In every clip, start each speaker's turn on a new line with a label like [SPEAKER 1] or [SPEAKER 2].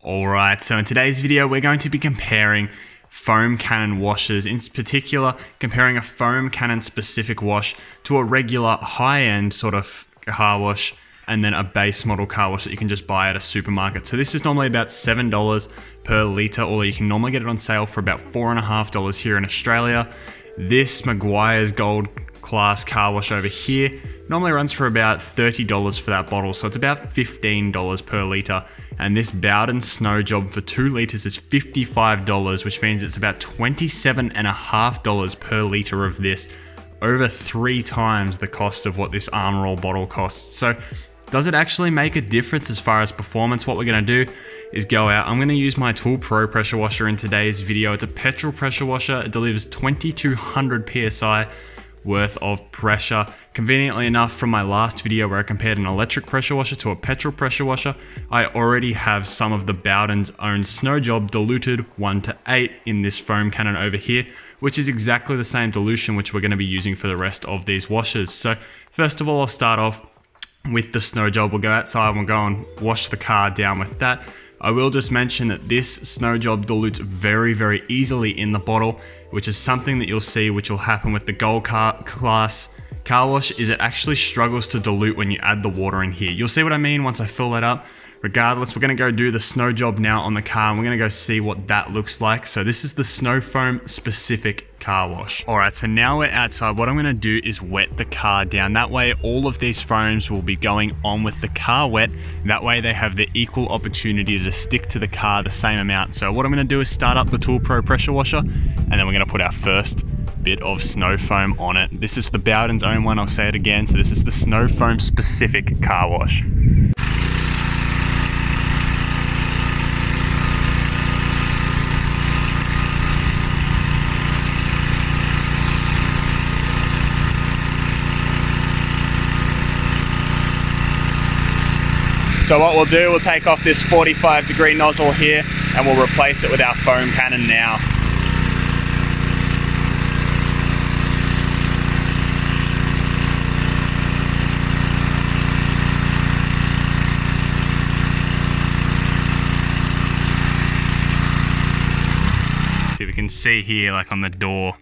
[SPEAKER 1] Alright, so in today's video we're going to be comparing foam cannon washes, in particular comparing a foam cannon specific wash to a regular high-end sort of car wash and then a base model car wash that you can just buy at a supermarket. So this is normally about $7 per litre, or you can normally get it on sale for about $4.50 here in Australia. This Meguiar's Gold Class car wash over here normally runs for about $30 for that bottle, so it's about $15 per litre. And this Bowden Snow Job for 2 litres is $55, which means it's about $27.50 per litre of this, over 3 times the cost of what this Armor All bottle costs. So does it actually make a difference as far as performance? What we're going to do is go out. I'm going to use my Tool Pro pressure washer in today's video. It's a petrol pressure washer. It delivers 2200 PSI worth of pressure. Conveniently enough, from my last video where I compared an electric pressure washer to a petrol pressure washer, I already have some of the Bowden's own Snow Job diluted 1:8 in this foam cannon over here, which is exactly the same dilution which we're going to be using for the rest of these washers. So first of all, I'll start off with the Snow Job. We'll go outside and we'll go and wash the car down with that. I will just mention that this Snow Job dilutes very, very easily in the bottle, which is something that you'll see which will happen with the Gold Class car wash, is it actually struggles to dilute when you add the water in here. You'll see what I mean once I fill that up. Regardless, we're going to go do the Snow Job now on the car, and we're going to go see what that looks like. So this is the Snow Foam specific car wash. Alright, so now we're outside. What I'm going to do is wet the car down. That way all of these foams will be going on with the car wet. That way they have the equal opportunity to stick to the car the same amount. So what I'm going to do is start up the Tool Pro pressure washer, and then we're going to put our first bit of snow foam on it. This is the Bowden's own one, I'll say it again. So this is the Snow Foam specific car wash. So what we'll do, we'll take off this 45-degree nozzle here and we'll replace it with our foam cannon now. So we can see here, like on the door,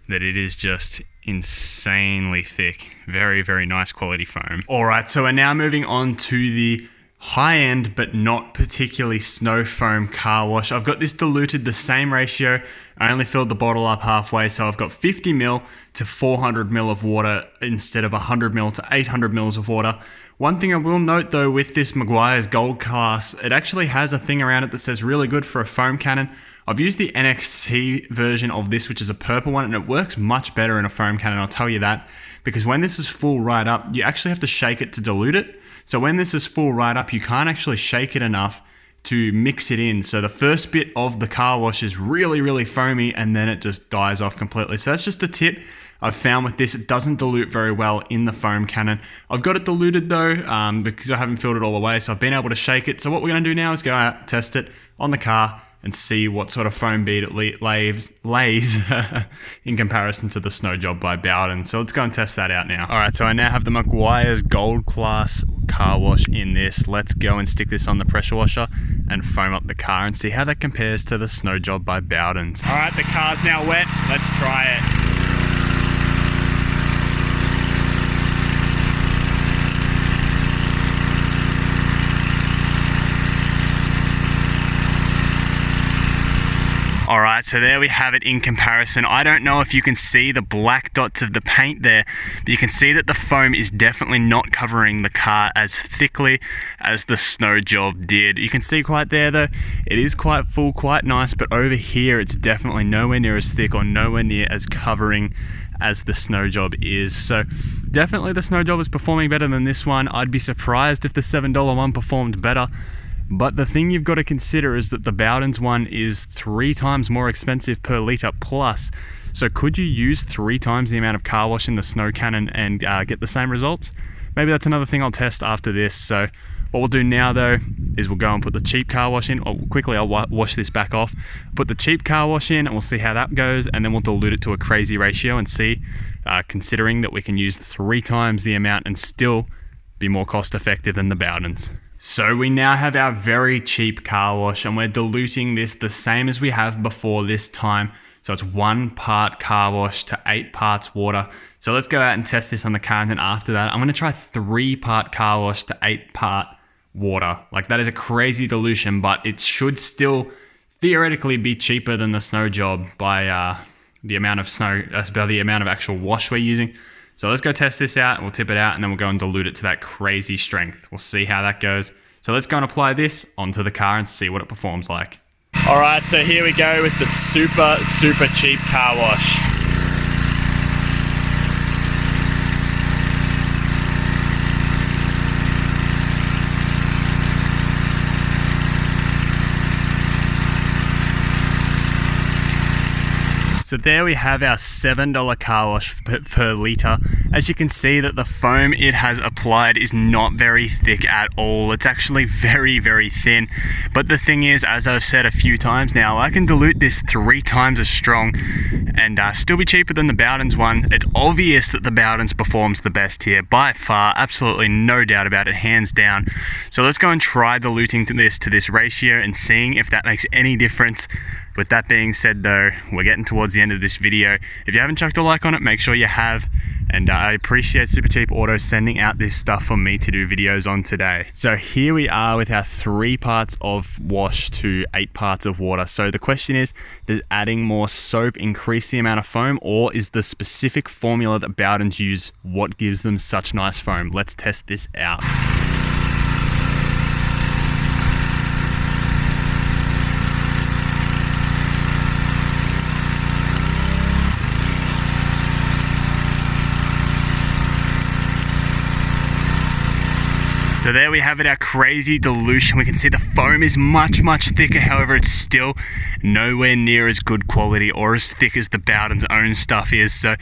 [SPEAKER 1] that it is just insanely thick. Very, very nice quality foam. Alright, so we're now moving on to the high-end but not particularly snow foam car wash. I've got this diluted the same ratio. I only filled the bottle up halfway, so I've got 50 ml to 400 ml of water instead of 100 ml to 800 ml of water. One thing I will note though with this Meguiar's Gold Class, it actually has a thing around it that says really good for a foam cannon. I've used the NXT version of this, which is a purple one, and it works much better in a foam cannon, I'll tell you that. Because when this is full right up, you actually have to shake it to dilute it. So when this is full right up, you can't actually shake it enough to mix it in. So the first bit of the car wash is really, really foamy, and then it just dies off completely. So that's just a tip I've found with this. It doesn't dilute very well in the foam cannon. I've got it diluted though, because I haven't filled it all the way, so I've been able to shake it. So what we're gonna do now is go out, test it on the car, and see what sort of foam bead it lays in comparison to the Snow Job by Bowden. So let's go and test that out now. Alright, so I now have the Meguiar's Gold Class car wash in this. Let's go and stick this on the pressure washer and foam up the car and see how that compares to the Snow Job by Bowden's. Alright, the car's now wet. Let's try it. Alright, so there we have it in comparison. I don't know if you can see the black dots of the paint there, but you can see that the foam is definitely not covering the car as thickly as the Snow Job did. You can see quite there though, it is quite full, quite nice, but over here it's definitely nowhere near as thick or nowhere near as covering as the Snow Job is. So definitely the Snow Job is performing better than this one. I'd be surprised if the $7 one performed better. But the thing you've got to consider is that the Bowden's one is 3 times more expensive per litre plus. So could you use 3 times the amount of car wash in the Snow Cannon and get the same results? Maybe that's another thing I'll test after this. So what we'll do now though is we'll go and put the cheap car wash in. Quickly I'll wash this back off. Put the cheap car wash in and we'll see how that goes, and then we'll dilute it to a crazy ratio and see, considering that we can use 3 times the amount and still be more cost effective than the Bowden's. So we now have our very cheap car wash, and we're diluting this the same as we have before this time. So it's 1 part car wash to 8 parts water. So let's go out and test this on the car, and then after that, I'm going to try 3 part car wash to 8 part water. Like, that is a crazy dilution, but it should still theoretically be cheaper than the snow job by the amount of snow, by the amount of actual wash we're using. So let's go test this out. We'll tip it out and then we'll go and dilute it to that crazy strength. We'll see how that goes. So let's go and apply this onto the car and see what it performs like. All right, so here we go with the super cheap car wash. So there we have our $7 car wash per litre. As you can see that the foam it has applied is not very thick at all. It's actually very thin. But the thing is, as I've said a few times now, I can dilute this 3 times as strong and still be cheaper than the Bowden's one. It's obvious that the Bowden's performs the best here by far, absolutely no doubt about it, hands down. So let's go and try diluting to this ratio and seeing if that makes any difference. With that being said though, we're getting towards the end of this video. If you haven't chucked a like on it, make sure you have. And I appreciate Supercheap Auto sending out this stuff for me to do videos on today. So here we are with our 3 parts of wash to 8 parts of water. So the question is, does adding more soap increase the amount of foam, or is the specific formula that Bowden's use what gives them such nice foam? Let's test this out. So there we have it, our crazy dilution. We can see the foam is much thicker, however it's still nowhere near as good quality or as thick as the Bowden's own stuff is. So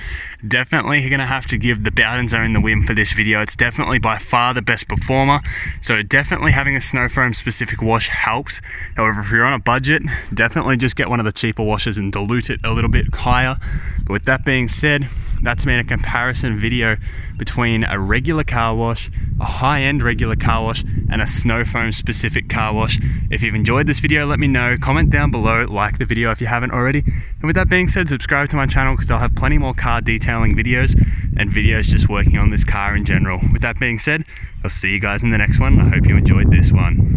[SPEAKER 1] definitely you're going to have to give the Bowden's own the win for this video. It's definitely by far the best performer. So definitely having a snow foam specific wash helps. However, if you're on a budget, definitely just get one of the cheaper washes and dilute it a little bit higher. But with that being said, that's been a comparison video between a regular car wash, a high-end regular car wash, and a snow foam specific car wash. If you've enjoyed this video, let me know. Comment down below, like the video if you haven't already. And with that being said, subscribe to my channel because I'll have plenty more car detailing videos and videos just working on this car in general. With that being said, I'll see you guys in the next one. I hope you enjoyed this one.